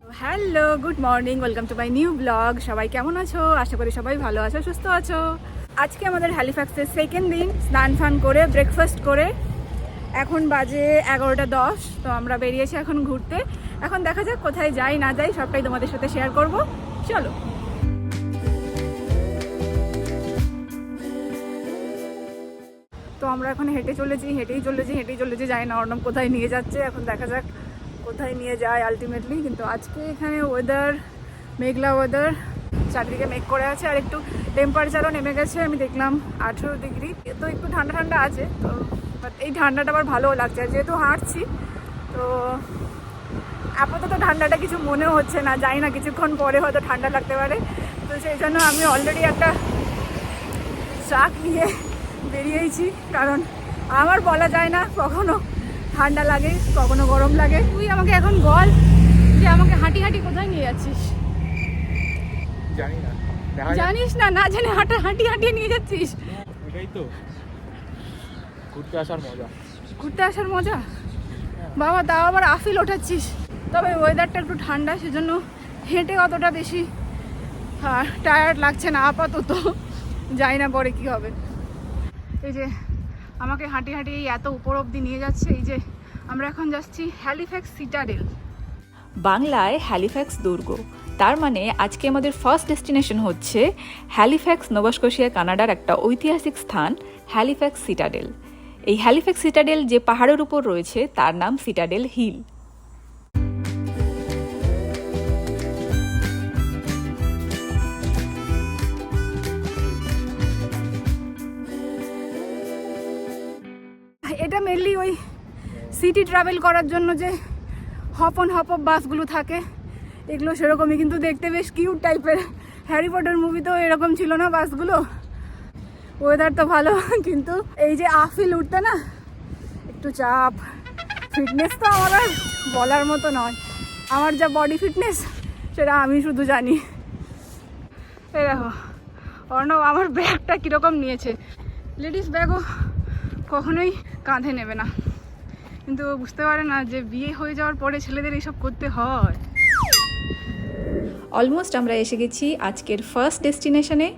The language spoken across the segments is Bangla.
Hello, good morning, welcome to my new blog. সবাই কেমন আছো? আশা করি সবাই ভালো আছো, সুস্থ আছো। আজকে আমাদের হ্যালিফ্যাক্সের সেকেন্ড দিন। স্নান ফান করে ব্রেকফাস্ট করে এখন বাজে 11:10। তো আমরা বেরিয়েছি এখন ঘুরতে। এখন দেখা যাক কোথায় যাই না যাই, সবটাই তোমাদের সাথে শেয়ার করব। চলো। তো আমরা এখন হেঁটেই চলেছি, যাই না অর্ণব কোথায় নিয়ে যাচ্ছে। এখন দেখা যাক কোথায় নিয়ে যায় আলটিমেটলি। কিন্তু আজকে এখানে ওয়েদার মেঘলা ওয়েদার, চারদিকে মেঘ করে আছে, আর একটু টেম্পারেচারও নেমে গেছে। আমি দেখলাম 18 ডিগ্রি। তো একটু ঠান্ডা ঠান্ডা আছে। তো বাট এই ঠান্ডাটা আবার ভালোও লাগছে, আর যেহেতু হাঁটছি তো আপাতত ঠান্ডাটা কিছু মনেও হচ্ছে না। জানি না কিছুক্ষণ পরে হয়তো ঠান্ডা লাগতে পারে। তো সেই জন্য আমি অলরেডি একটা শাক নিয়ে বেরিয়েছি, কারণ আমার বলা যায় না কখনো ঠান্ডা লাগে কখনো গরম লাগে। তুই আমাকে এখন বল যে আমাকে হাঁটি হাঁটি কোথায় নিয়ে যাচ্ছিস? জানি না। জানিস না, না জেনে হাঁটি হাঁটিয়ে নিয়ে যাচ্ছিস। এটাই তো ঘুরতে আসার মজা। ঘুরতে আসার মজা বাবা, তাও আবার আফিল ওঠাচ্ছিস। তবে ওয়েদারটা একটু ঠান্ডা, সেজন্য হেঁটে অতটা বেশি টায়ার্ড লাগছে না আপাতত। জানি না পরে কি হবে। এই যে আমাকে হাঁটি হাঁটি এত উপর অবধি নিয়ে যাচ্ছে। এই যে আমরা এখন যাচ্ছি হ্যালিফ্যাক্স সিটাডেল। বাংলায় হ্যালিফ্যাক্স দুর্গ। তার মানে আজকে আমাদের ফার্স্ট ডেস্টিনেশন হচ্ছে হ্যালিফ্যাক্স, নোভাস্কোশিয়া, কানাডার একটা ঐতিহাসিক স্থান হ্যালিফ্যাক্স সিটাডেল। এই হ্যালিফ্যাক্স সিটাডেল যে পাহাড়ের উপর রয়েছে তার নাম সিটাডেল হিল। এটা মেনলি ওই সিটি ট্রাভেল করার জন্য যে হপ অন হপ অফ বাসগুলো থাকে, এগুলো সেরকমই, কিন্তু দেখতে বেশ কিউট টাইপের। হ্যারি পটার মুভিতেও এরকম ছিল না বাসগুলো। ওয়েদার তো ভালো, কিন্তু এই যে আফিল উঠতে না একটু চাপ। ফিটনেস তো আমার আর বলার মতো নয়। আমার যা বডি ফিটনেস সেটা আমি শুধু জানি। এই দেখো অর্ণব আমার ব্যাগটা কীরকম নিয়েছে। লেডিস ব্যাগও কখনোই কাঁধে নেবে না, কিন্তু বুঝতে পারে না যে বিয়ে হয়ে যাওয়ার পরে ছেলেদের এইসব করতে হয়। অলমোস্ট আমরা এসে গেছি আজকের ফার্স্ট ডেস্টিনেশনে।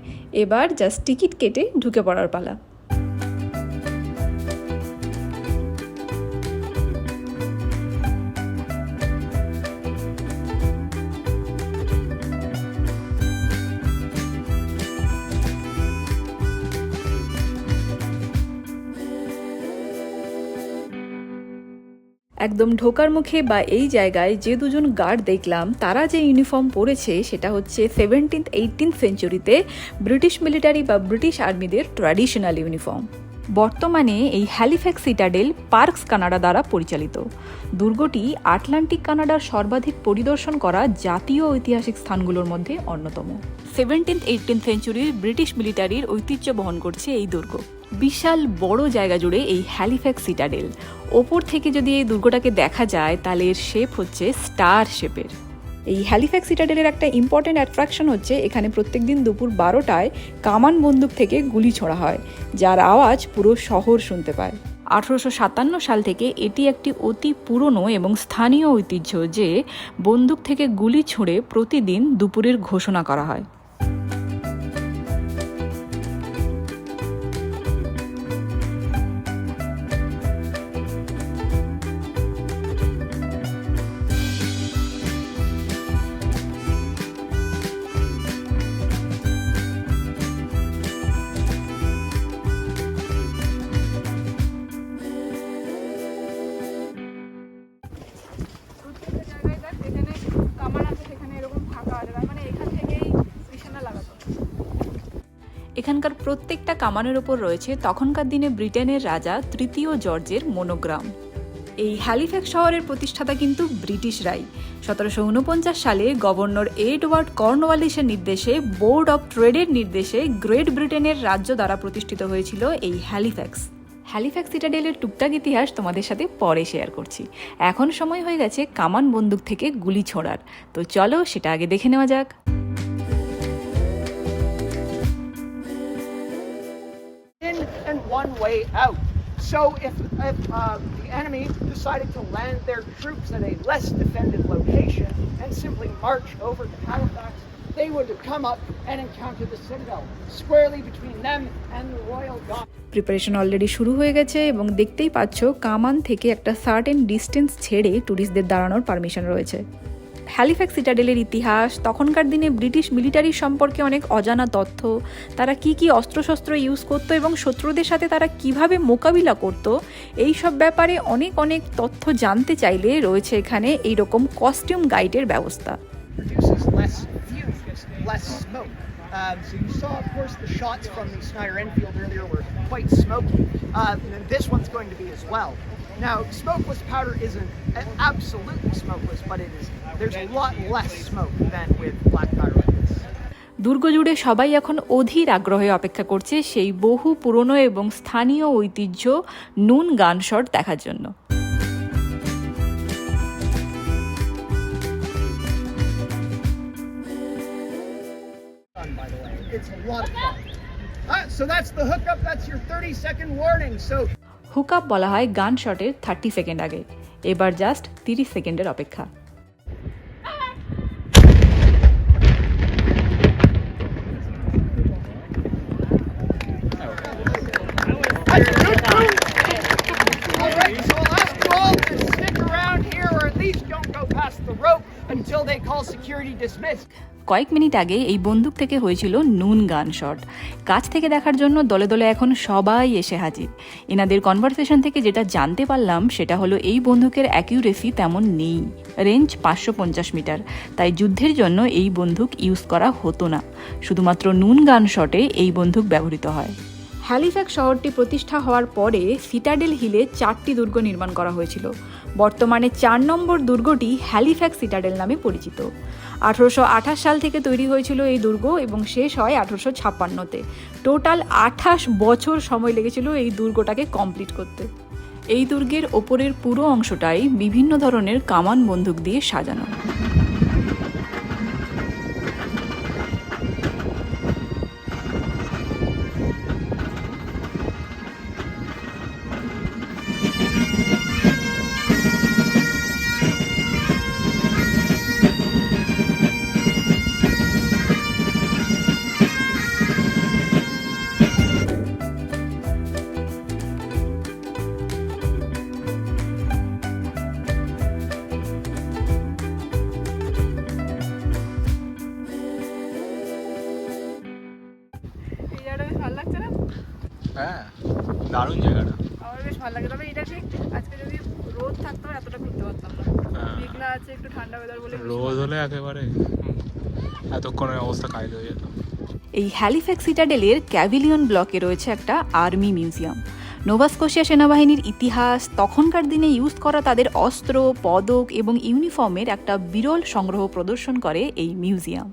এবার জাস্ট টিকিট কেটে ঢুকে পড়ার পালা। একদম ঢোকার মুখে বা এই জায়গায় যে দুজন গার্ড দেখলাম, তারা যে ইউনিফর্ম পরেছে সেটা হচ্ছে 17th-18th সেঞ্চুরিতে ব্রিটিশ মিলিটারি বা ব্রিটিশ আর্মিদের ট্র্যাডিশনাল ইউনিফর্ম। বর্তমানে এই হ্যালিফ্যাক্স সিটাডেল পার্কস কানাডা দ্বারা পরিচালিত। দুর্গটি আটলান্টিক কানাডার সর্বাধিক পরিদর্শন করা জাতীয় ঐতিহাসিক স্থানগুলোর মধ্যে অন্যতম। 17th-18th সেঞ্চুরির ব্রিটিশ মিলিটারির ঐতিহ্য বহন করছে এই দুর্গ। বিশাল বড় জায়গা জুড়ে এই হ্যালিফ্যাক্স সিটাডেল। ওপর থেকে যদি এই দুর্গটাকে দেখা যায় তাহলে এর শেপ হচ্ছে স্টার শেপের। এই হ্যালিফ্যাক্স সিটাডেলের একটা ইম্পর্টেন্ট অ্যাট্রাকশন হচ্ছে এখানে প্রত্যেকদিন দুপুর 12টায় কামান বন্দুক থেকে গুলি ছোড়া হয়, যার আওয়াজ পুরো শহর শুনতে পায়। 1857 সাল থেকে এটি একটি অতি পুরনো এবং স্থানীয় ঐতিহ্য যে বন্দুক থেকে গুলি ছুঁড়ে প্রতিদিন দুপুরের ঘোষণা করা হয়। এখানকার প্রত্যেকটা কামানের ওপর রয়েছে তখনকার দিনে ব্রিটেনের রাজা তৃতীয় জর্জের মনোগ্রাম। এই হ্যালিফ্যাক্স শহরের প্রতিষ্ঠাতা কিন্তু ব্রিটিশরাই। 1749 সালে গভর্নর এডওয়ার্ড কর্নওয়ালিসের নির্দেশে বোর্ড অব ট্রেডের নির্দেশে গ্রেট ব্রিটেনের রাজ্য দ্বারা প্রতিষ্ঠিত হয়েছিল এই হ্যালিফ্যাক্স। হ্যালিফ্যাক্স সিটাডেলের টুকটাক ইতিহাস তোমাদের সাথে পরে শেয়ার করছি। এখন সময় হয়ে গেছে কামান বন্দুক থেকে গুলি ছোড়ার। তো চলো সেটা আগে দেখে নেওয়া যাক। And one way out. So if the enemy decided to land their troops at a less defended location and simply march over to Halifax, they would come up and encounter the citadel, squarely between them and the royal guard. Preparation already শুরু হয়ে গেছে এবং দেখতেই পাচ্ছ কামান থেকে একটা সার্টেন ডিস্টেন্স ছেড়ে ট্যুরিস্টদের দাঁড়ানোর পারমিশন রয়েছে। হ্যালিফ্যাক্স সিটাডেলের ইতিহাস, তখনকার দিনে ব্রিটিশ মিলিটারি সম্পর্কে অনেক অজানা তথ্য, তারা কি কি অস্ত্রশস্ত্র ইউজ করতো এবং শত্রুদের সাথে তারা কিভাবে মোকাবিলা করতো, এই সব ব্যাপারে অনেক অনেক তথ্য জানতে চাইলে রয়েছে এখানে এইরকম কস্টিউম গাইডের ব্যবস্থা। Produces less fumes, less smoke. So you saw, of course, the shots from the Snyder Enfield earlier were quite smoky. And this one's going to be as well. Now, smokeless powder isn't absolutely smokeless, but there's a lot less smoke than with black powder like this. দুর্গ জুড়ে সবাই এখন অধীর আগ্রহে অপেক্ষা করছে সেই বহু পুরনো এবং স্থানীয় ঐতিহ্য নুন গান শট দেখার জন্য। By the way, it's a lot of fun. So that's the hookup. That's your 30-second warning. So hookup বলা হয় গান শটের 30 সেকেন্ড আগে, এবার জাস্ট 30 সেকেন্ডের অপেক্ষা। that's a good move. All right, so I'll ask you all to stick around here, or at least don't go past the rope until they call security dismissed. কয়েক মিনিট আগে এই বন্দুক থেকে হয়েছিল নুন গান শট। কাছ থেকে দেখার জন্য দলে দলে এখন সবাই এসে হাজির। এনাদের কনভারসেশন থেকে যেটা জানতে পারলাম সেটা হলো এই বন্দুকের অ্যাকিউরেসি তেমন নেই, রেঞ্জ 550 মিটার, তাই যুদ্ধের জন্য এই বন্দুক ইউজ করা হতো না, শুধুমাত্র নুন গান শটে এই বন্দুক ব্যবহৃত হয়। হ্যালিফ্যাক্স শহরটি প্রতিষ্ঠা হওয়ার পরে সিটাডেল হিলে 4টি দুর্গ নির্মাণ করা হয়েছিল। বর্তমানে 4 নম্বর দুর্গটি হ্যালিফ্যাক্স সিটাডেল নামে পরিচিত। 1828 সাল থেকে তৈরি হয়েছিল এই দুর্গ এবং শেষ হয় 1856-তে। টোটাল 28 বছর সময় লেগেছিল এই দুর্গটাকে কমপ্লিট করতে। এই দুর্গের ওপরের পুরো অংশটাই বিভিন্ন ধরনের কামান বন্দুক দিয়ে সাজানো। হ্যাঁ, দারুণ জায়গাটা। আমার বেশ ভালো লাগে, তবে এটা ঠিক আজকে যদি রোদ থাকতো এতটা ঘুরতে পারতাম না। মেঘলা আছে, একটু ঠান্ডা ওয়েদার বলে রোদ হলে একেবারে এতক্ষণের অবস্থা কায়দা হয়ে যেত। এই হ্যালিফ্যাক্স সিটাডেলের ক্যাভিলিয়ন ব্লকে রয়েছে একটা আর্মি মিউজিয়াম। নোভা স্কোশিয়া সেনাবাহিনীর ইতিহাস, তখনকার দিনে ইউজ করা তাদের অস্ত্র, পদক এবং ইউনিফর্মের একটা বিরল সংগ্রহ প্রদর্শন করে এই মিউজিয়াম।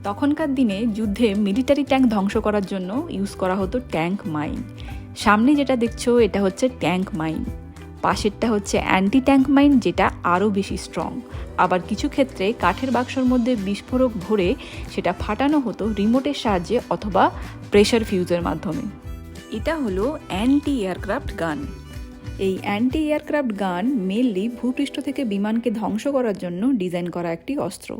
তখনকার দিনে যুদ্ধে মিলিটারি ট্যাঙ্ক ধ্বংস করার জন্য ইউজ করা হতো ট্যাঙ্ক মাইন। সামনে যেটা দেখছো এটা হচ্ছে ট্যাঙ্ক মাইন, পাশেরটা হচ্ছে অ্যান্টি ট্যাঙ্ক মাইন, যেটা আরও বেশি স্ট্রং। আবার কিছু ক্ষেত্রে কাঠের বাক্সর মধ্যে বিস্ফোরক ভরে সেটা ফাটানো হতো রিমোটের সাহায্যে অথবা প্রেশার ফিউজের মাধ্যমে। এটা হলো অ্যান্টি এয়ারক্রাফট গান। এই অ্যান্টি এয়ারক্রাফট গান মেনলি ভূপৃষ্ঠ থেকে বিমানকে ধ্বংস করার জন্য ডিজাইন করা একটি অস্ত্র।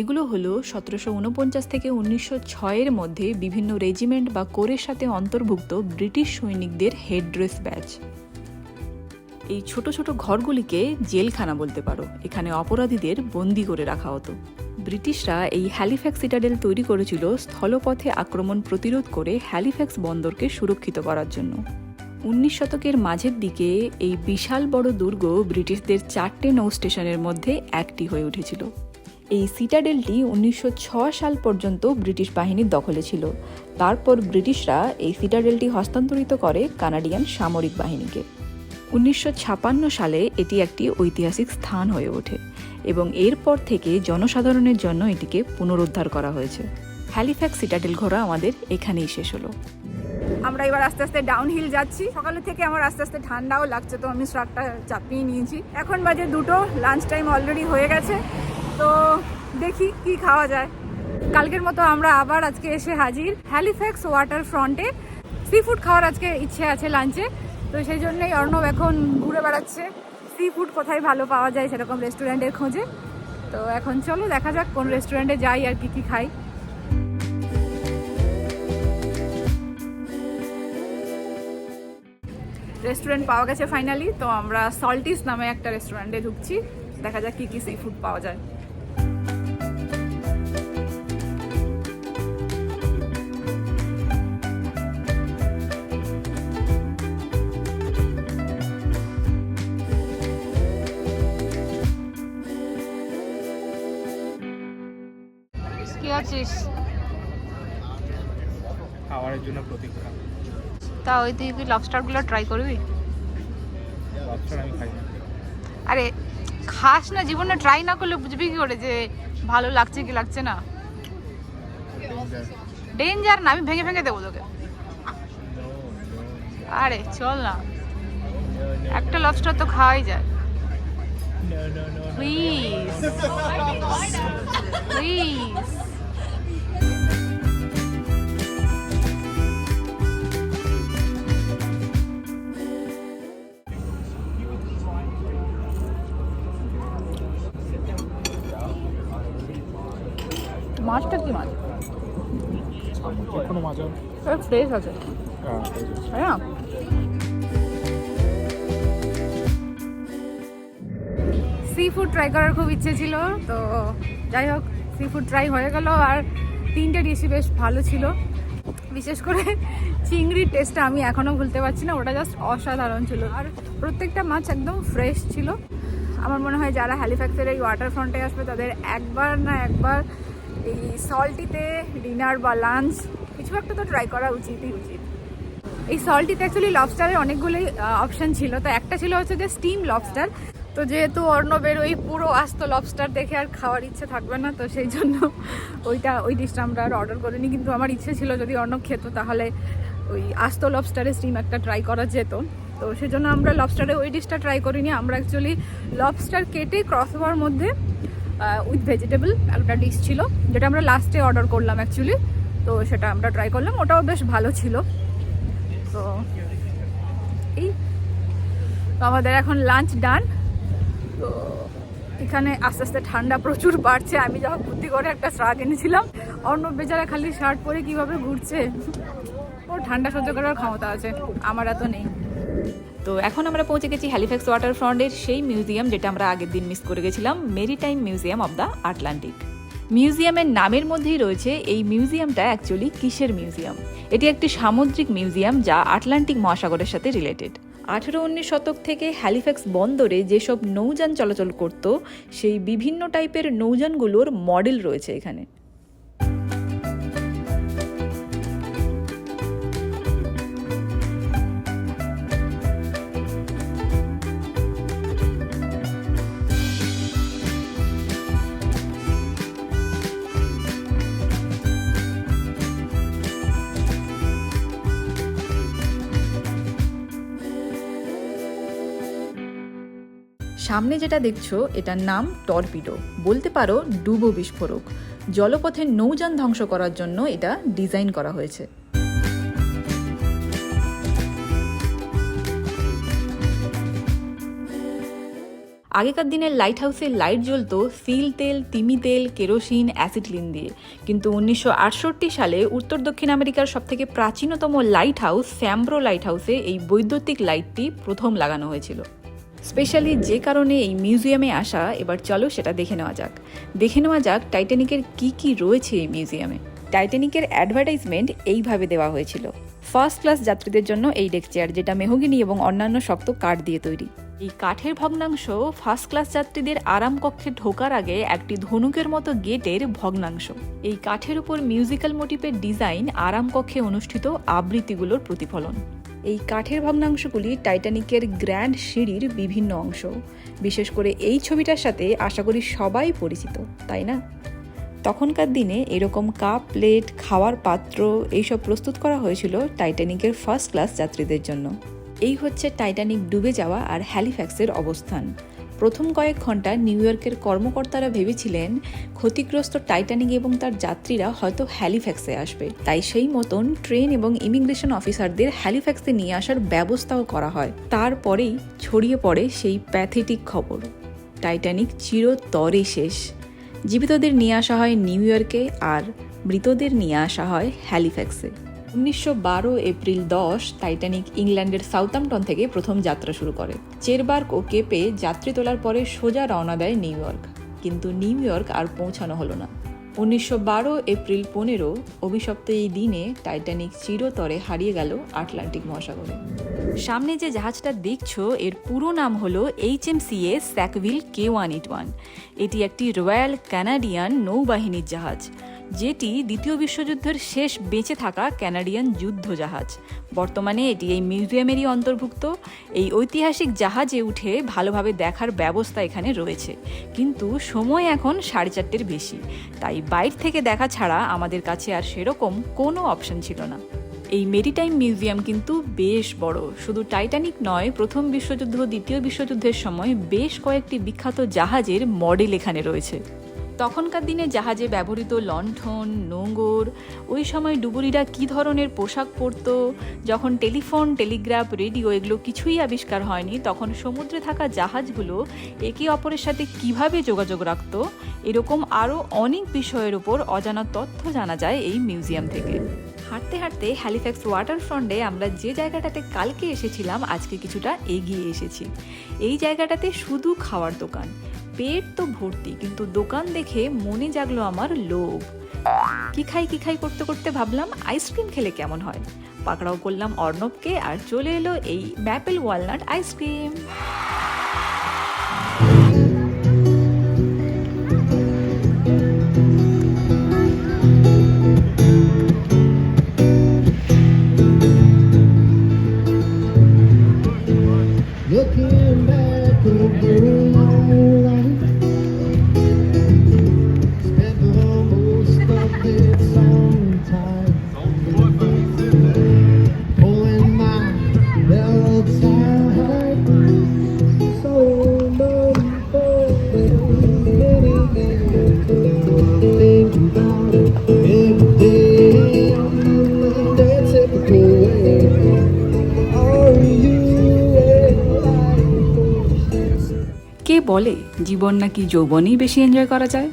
এগুলো হলো 1749 থেকে 1906 মধ্যে বিভিন্ন রেজিমেন্ট বা কোরের সাথে অন্তর্ভুক্ত ব্রিটিশ সৈনিকদের হেডড্রেস ব্যাজ। এই ছোট ছোট ঘরগুলিকে জেলখানা বলতে পারো, এখানে অপরাধীদের বন্দি করে রাখা হতো। ব্রিটিশরা এই হ্যালিফ্যাক্স সিটাডেল তৈরি করেছিল স্থলপথে আক্রমণ প্রতিরোধ করে হ্যালিফ্যাক্স বন্দরকে সুরক্ষিত করার জন্য। 19 শতকের মাঝের দিকে এই বিশাল বড় দুর্গ ব্রিটিশদের 4টে নৌ স্টেশনের মধ্যে একটি হয়ে উঠেছিল। এই সিটাডেলটি 1906 সাল পর্যন্ত ব্রিটিশ বাহিনীর দখলে ছিল। তারপর ব্রিটিশরা এই সিটাডেলটি হস্তান্তরিত করে কানাডিয়ান সামরিক বাহিনীকে। 1956 সালে এটি একটি ঐতিহাসিক স্থান হয়ে ওঠে এবং এরপর থেকে জনসাধারণের জন্য এটিকে পুনরুদ্ধার করা হয়েছে। হ্যালিফ্যাক্স সিটাডেল ঘোরা আমাদের এখানেই শেষ হলো। আমরা এবার আস্তে আস্তে ডাউন হিল যাচ্ছি। সকালে থেকে আমার আস্তে আস্তে ঠান্ডাও লাগছে, তো আমি স্ট্রাকটা চাপিয়ে নিয়েছি। এখন বাজে 2টো, লাঞ্চ টাইম অলরেডি হয়ে গেছে, তো দেখি কি খাওয়া যায়। কালকের মতো আমরা আবার আজকে এসে হাজির হ্যালিফ্যাক্স ওয়াটার ফ্রন্টে। সি ফুড খাওয়ার আজকে ইচ্ছে আছে লাঞ্চে, তো সেই জন্যই অর্ণব এখন ঘুরে বেড়াচ্ছে সি ফুড কোথায় ভালো পাওয়া যায় সেরকম রেস্টুরেন্টের খোঁজে। তো এখন চলো দেখা যাক কোন রেস্টুরেন্টে যাই আর কি খাই। রেস্টুরেন্ট পাওয়া গেছে ফাইনালি, তো আমরা সল্টিস নামে একটা রেস্টুরেন্টে ঢুকছি। দেখা যাক কি সি ফুড পাওয়া যায়। কি আছিস? খাওয়ারের জন্য প্রতীক্ষা। তা ওই তুই কি লবস্টারগুলো ট্রাই করবি? লবস্টার আমি খাই না। আরে খাস না, জীবনে ট্রাই না করলে বুঝবি কি করে যে ভালো লাগছে কি লাগছে না? ডেঞ্জার না, আমি ভেঙে ভেঙে দেবো তোকে। আরে চল না, একটা লবস্টার তো খাওয়াই যায়। Please please. মাছটা কি মাছ? কোনো মাছ ফ্রেশ আছে, তাই না? সি ফুড ট্রাই করার খুব ইচ্ছে ছিল, তো যাই হোক সি ফুড ট্রাই হয়ে গেল। আর 3টে ডিশই বেশ ভালো ছিল, বিশেষ করে চিংড়ির টেস্টটা আমি এখনও ভুলতে পারছি না, ওটা জাস্ট অসাধারণ ছিল। আর প্রত্যেকটা মাছ একদম ফ্রেশ ছিল। আমার মনে হয় যারা হ্যালিফ্যাক্সের এই ওয়াটার ফ্রন্টে আসবে তাদের একবার না একবার এই সল্টিতে ডিনার বা লাঞ্চ কিছু একটা তো ট্রাই করা উচিতই উচিত। এই সল্টিতে অ্যাকচুয়ালি লবস্টারের অনেকগুলোই অপশান ছিল, তো একটা ছিল হচ্ছে যে স্টিম লবস্টার। তো যেহেতু অর্ণবের ওই পুরো আস্ত লবস্টার দেখে আর খাওয়ার ইচ্ছে থাকবে না, তো সেই জন্য ওই ডিশটা আমরা আর অর্ডার করিনি। কিন্তু আমার ইচ্ছে ছিল যদি অর্ণব খেত তাহলে ওই আস্ত লবস্টারের স্টিম একটা ট্রাই করা যেত, তো সেই জন্য আমরা লবস্টারে ওই ডিশটা ট্রাই করিনি। আমরা অ্যাকচুয়ালি লবস্টার কেটে ক্রসওভার মধ্যে উইথ ভেজিটেবল একটা ডিশ ছিল, যেটা আমরা লাস্টে অর্ডার করলাম অ্যাকচুয়ালি, তো সেটা আমরা ট্রাই করলাম, ওটাও বেশ ভালো ছিল। তো এই তো আমাদের এখন লাঞ্চ ডান। তো এখানে আস্তে আস্তে ঠান্ডা প্রচুর বাড়ছে। আমি যখন বুদ্ধি করে একটা শার্ট এনেছিলাম, অর্ণব বেচারা খালি শার্ট পরে কিভাবে ঘুরছে। ওর ঠান্ডা সহ্য করার ক্ষমতা আছে, আমার এত নেই। তো এখন আমরা পৌঁছে গেছি হ্যালিফ্যাক্স ওয়াটার ফ্রন্টের সেই মিউজিয়াম যেটা আমরা আগের দিন মিস করে গেছিলাম, maritime museum of the Atlantic. মিউজিয়ামের নামের মধ্যেই রয়েছে এই মিউজিয়ামটা অ্যাকচুয়ালি কিসের মিউজিয়াম। এটি একটি সামুদ্রিক মিউজিয়াম যা আটলান্টিক মহাসাগরের সাথে রিলেটেড। 18-19 শতক থেকে হ্যালিফ্যাক্স বন্দরে যেসব নৌযান চলাচল করত সেই বিভিন্ন টাইপের নৌযানগুলোর মডেল রয়েছে এখানে। সামনে যেটা দেখছো এটার নাম টর্পিডো, বলতে পারো ডুবো বিস্ফোরক। জলপথের নৌযান ধ্বংস করার জন্য এটা ডিজাইন করা হয়েছে। আগেকার দিনের লাইট হাউসে লাইট জ্বলতো সিল তেল, তিমি তেল, কেরোসিন, অ্যাসিটিলিন দিয়ে। কিন্তু 1968 সালে উত্তর দক্ষিণ আমেরিকার সবথেকে প্রাচীনতম লাইট হাউস স্যাম্ব্রো লাইট হাউসে এই বৈদ্যুতিক লাইটটি প্রথম লাগানো হয়েছিল। স্পেশালি যে কারণে এই মিউজিয়ামে আসা, এবার চলো সেটা দেখে নেওয়া যাক টাইটানিকের কি কি রয়েছে এই মিউজিয়ামে। টাইটানিকের অ্যাডভার্টাইজমেন্ট এইভাবে দেওয়া হয়েছিল: ফার্স্ট ক্লাস যাত্রীদের জন্য এই ডেক চেয়ার, যেটা মেহগিনি এবং অন্যান্য শক্ত কাঠ দিয়ে তৈরি। এই কাঠের ভগ্নাংশ ফার্স্ট ক্লাস যাত্রীদের আরাম কক্ষে ঢোকার আগে একটি ধনুকের মতো গেটের ভগ্নাংশ। এই কাঠের উপর মিউজিক্যাল মোটিভের ডিজাইন আরাম কক্ষে অনুষ্ঠিত আবৃত্তিগুলোর প্রতিফলন। এই কাঠের ভগ্নাংশগুলি টাইটানিকের গ্র্যান্ড সিঁড়ির বিভিন্ন অংশ। বিশেষ করে এই ছবিটার সাথে আশা করি সবাই পরিচিত, তাই না? তখনকার দিনে এরকম কাপ, প্লেট, খাওয়ার পাত্র এইসব প্রস্তুত করা হয়েছিল টাইটানিকের ফার্স্ট ক্লাস যাত্রীদের জন্য। এই হচ্ছে টাইটানিক ডুবে যাওয়া আর হ্যালিফ্যাক্সের অবস্থান। প্রথম কয়েক ঘন্টা নিউ ইয়র্কের কর্মকর্তারা ভেবেছিলেন ক্ষতিগ্রস্ত টাইটানিক এবং তার যাত্রীরা হয়তো হ্যালিফ্যাক্সে আসবে, তাই সেই মতন ট্রেন এবং ইমিগ্রেশন অফিসারদের হ্যালিফ্যাক্সে নিয়ে আসার ব্যবস্থাও করা হয়। তারপরেই ছড়িয়ে পড়ে সেই প্যাথেটিক খবর, টাইটানিক চিরতরে শেষ। জীবিতদের নিয়ে আসা হয় নিউ ইয়র্কে আর মৃতদের নিয়ে আসা হয় হ্যালিফ্যাক্সে। 1912 এপ্রিল 10 টাইটানিক ইংল্যান্ডের সাউথাম্পটন থেকে প্রথম যাত্রা শুরু করে। চেরবার্গ ও কেপে যাত্রী তোলার পরে সোজা রওনা দেয় নিউ ইয়র্ক, কিন্তু নিউ ইয়র্ক আর পৌঁছানো হলো না। 1912 এপ্রিল 15 অভিশপ্ত এই দিনে টাইটানিক চিরতরে হারিয়ে গেল আটলান্টিক মহাসাগরে। সামনে যে জাহাজটা দেখছো এর পুরো নাম হলো HMCS স্যাকভিল K181। এটি একটি রয়্যাল কানাডিয়ান নৌবাহিনীর জাহাজ, যেটি দ্বিতীয় বিশ্বযুদ্ধের শেষ বেঁচে থাকা কানাডিয়ান যুদ্ধ জাহাজ। বর্তমানে এটি এই মিউজিয়ামেরই অন্তর্ভুক্ত। এই ঐতিহাসিক জাহাজে উঠে ভালোভাবে দেখার ব্যবস্থা এখানে রয়েছে, কিন্তু সময় এখন 4:30-র বেশি, তাই বাইরে থেকে দেখা ছাড়া আমাদের কাছে আর সেরকম কোনো অপশন ছিল না। এই মেরিটাইম মিউজিয়াম কিন্তু বেশ বড়। শুধু টাইটানিক নয়, প্রথম বিশ্বযুদ্ধ, দ্বিতীয় বিশ্বযুদ্ধের সময় বেশ কয়েকটি বিখ্যাত জাহাজের মডেল এখানে রয়েছে। তখনকার দিনে জাহাজে ব্যবহৃত লণ্ঠন, নোঙর, ওই সময় ডুবুরিরা কী ধরনের পোশাক পরত, যখন টেলিফোন, টেলিগ্রাফ, রেডিও এগুলো কিছুই আবিষ্কার হয়নি, তখন সমুদ্রে থাকা জাহাজগুলো একে অপরের সাথে কিভাবে যোগাযোগ রাখত, এরকম আরও অনেক বিষয়ের উপর অজানা তথ্য জানা যায় এই মিউজিয়াম থেকে। হাঁটতে হাঁটতে হ্যালিফ্যাক্স ওয়াটারফ্রন্টে আমরা যে জায়গাটাতে কালকে এসেছিলাম আজকে কিছুটা এগিয়ে এসেছি। এই জায়গাটাতে শুধু খাওয়ার দোকান, পেট তো ভর্তি, কিন্তু দোকান দেখে মনে জাগলো আমার লোভ। কি খাই করতে করতে ভাবলাম আইসক্রিম খেলে কেমন হয়। পাকড়াও করলাম অর্ণবকে আর চলে এলো এই maple walnut ice cream. Looking back over my life, spent most of it sometimes pulling my belt tight, so low, think about it every day, that typical way. Are you? কে বলে জীবন নাকি যৌবনেই বেশি এনজয় করা যায়,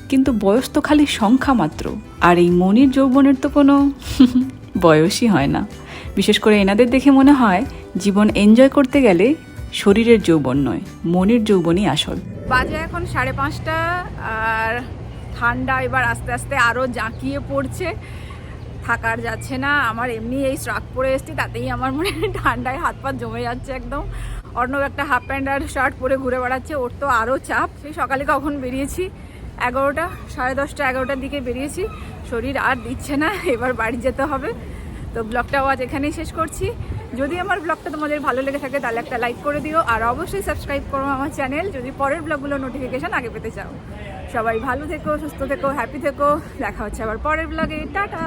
কিন্তু বয়স তো খালি সংখ্যা মাত্র। আর এই মনের যৌবনের তো কোনো বয়সই হয় না। বিশেষ করে এনাদের দেখে মনে হয় জীবন এনজয় করতে গেলে শরীরের যৌবন নয়, মনের যৌবনই আসল। বাজে এখন 5:30 আর ঠান্ডা এবার আস্তে আস্তে আরও জাঁকিয়ে পড়ছে, থাকার যাচ্ছে না। আমার এমনি এই স্ট্রাক পরে এসেছি, তাতেই আমার মনে ঠান্ডায় হাত পা জমে যাচ্ছে একদম। অর্ণব একটা হাফ প্যান্ট আর শার্ট পরে ঘুরে বেড়াচ্ছে, ওর তো আরও চাপ। সেই সকালে কখন বেরিয়েছি, 11টা, 10:30, 11টার দিকে বেরিয়েছি, শরীর আর দিচ্ছে না, এবার বাড়ি যেতে হবে। তো ব্লগটাও আজ এখানেই শেষ করছি। যদি আমার ব্লগটা তোমাদের ভালো লেগে থাকে তাহলে একটা লাইক করে দিও, আর অবশ্যই সাবস্ক্রাইব করো আমার চ্যানেল যদি পরের ব্লগগুলো নোটিফিকেশান আগে পেতে চাও। সবাই ভালো থেকো, সুস্থ থেকো, হ্যাপি থেকো। দেখা হচ্ছে আবার পরের ব্লগে। টাটা।